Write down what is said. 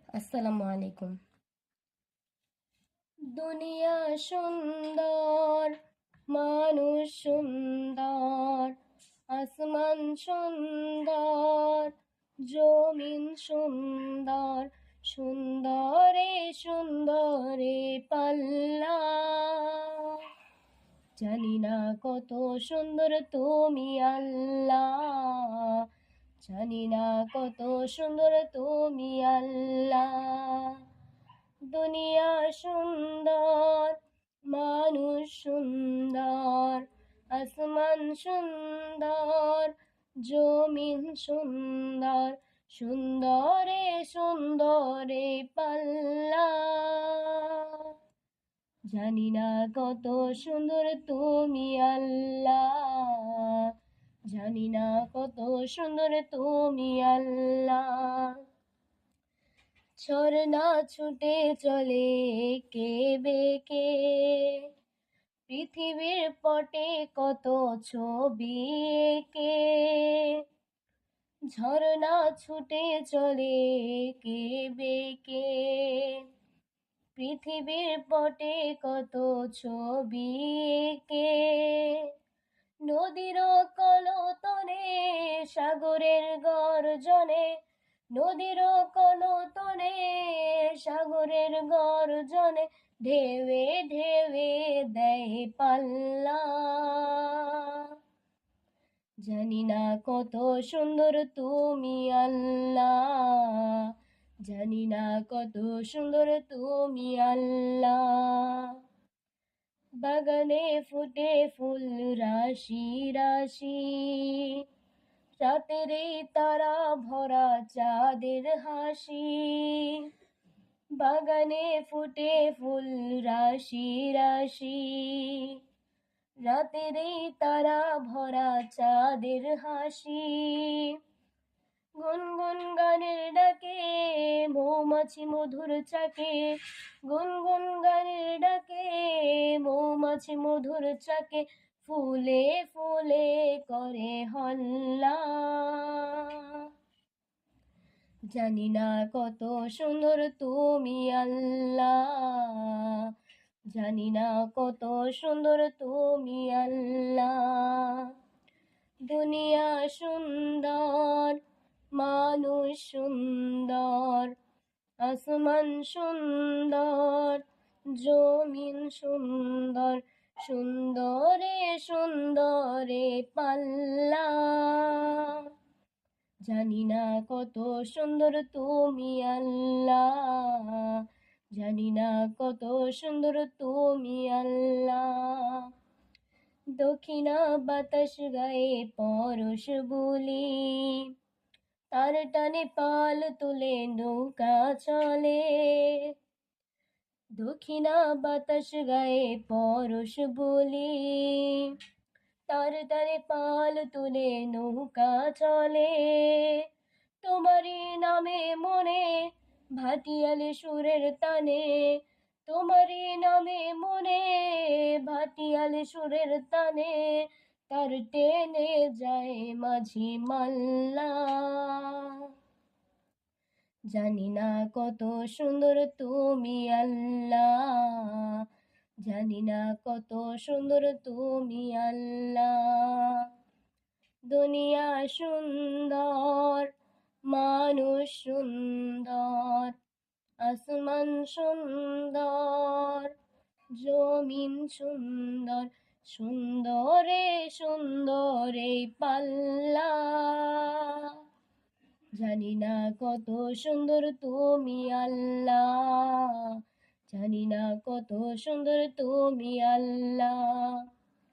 আসসালামু আলাইকুম। দুনিয়া সুন্দর, মানুষ সুন্দর, আসমান সুন্দর, জমিন সুন্দর, সুন্দরে সুন্দরে পাল্লা। জানি না কত সুন্দর তুমি আল্লাহ, জানি না কত সুন্দর তুমি আল্লাহ। দুনিয়া সুন্দর, মানুষ সুন্দর, আসমান সুন্দর, জমিন সুন্দর, সুন্দরে সুন্দরে পাল্লা। জানি না কত সুন্দর তুমি আল্লাহ, জানি না কত সুন্দর তুমি আল্লাহ। ঝর্ণা ছুটে চলে কে বেকে, পৃথিবীর পটে কত ছবি এঁকে। ঝর্ণা ছুটে চলে কে বেকে, পৃথিবীর পটে কত ছবি এঁকে। নদীর কলতনে সাগরের গর্জনে, নদীর কলতনে সাগরের গর্জনে, ঢেউে ঢেউে দেয় পাল্লা। জানি না কত সুন্দর তুমি আল্লাহ, জানি না কত সুন্দর তুমি আল্লাহ। বাগানে ফুটে ফুল রাশি রাশি, রাতের এই তারা ভরা চাঁদের হাসি। বাগানে ফুটে ফুল রাশি রাশি, রাতের এই তারা ভরা চাঁদের হাসি। গুনগুন গানের ডাকে মৌমাছি মধুর চাকে, গুনগুন গানের ডাকে মৌমাছি মধুর চাকে, ফুলে ফুলে করে হল্লা। জানি না কত সুন্দর তুমি আল্লাহ, জানি না কত সুন্দর তুমি আল্লাহ। দুনিয়া সুন্দর, মানুষ সুন্দর, আসমান সুন্দর, জমিন সুন্দর, সুন্দরে সুন্দরে পাল্লা। জানি না কত সুন্দর তুমি আল্লাহ, জানি না কত সুন্দর তুমি আল্লাহ। দক্ষিণা বাতাস গায়ে পরশ বুলি, তার টানে পাল তুলে নৌকা চলে। দক্ষিণা বাতাস গায়ে পরশ বুলি, তার টানে পাল তুলে নৌকা চলে। তোমারই নামে মনে ভাটিয়ালি সুরের তানে, তোমারই নামে মনে ভাটিয়ালি সুরের তানে, তার টেনে যায় মাঝি মাল্লা। জানি না কত সুন্দর তুমি আল্লাহ, জানি না কত সুন্দর তুমি আল্লাহ। দুনিয়া সুন্দর, মানুষ সুন্দর, আসমান সুন্দর, জমিন সুন্দর, সুন্দরে সুন্দরে পাল্লা। জানি না কত সুন্দর তুমি আল্লাহ, জানি না কত সুন্দর তুমি আল্লাহ।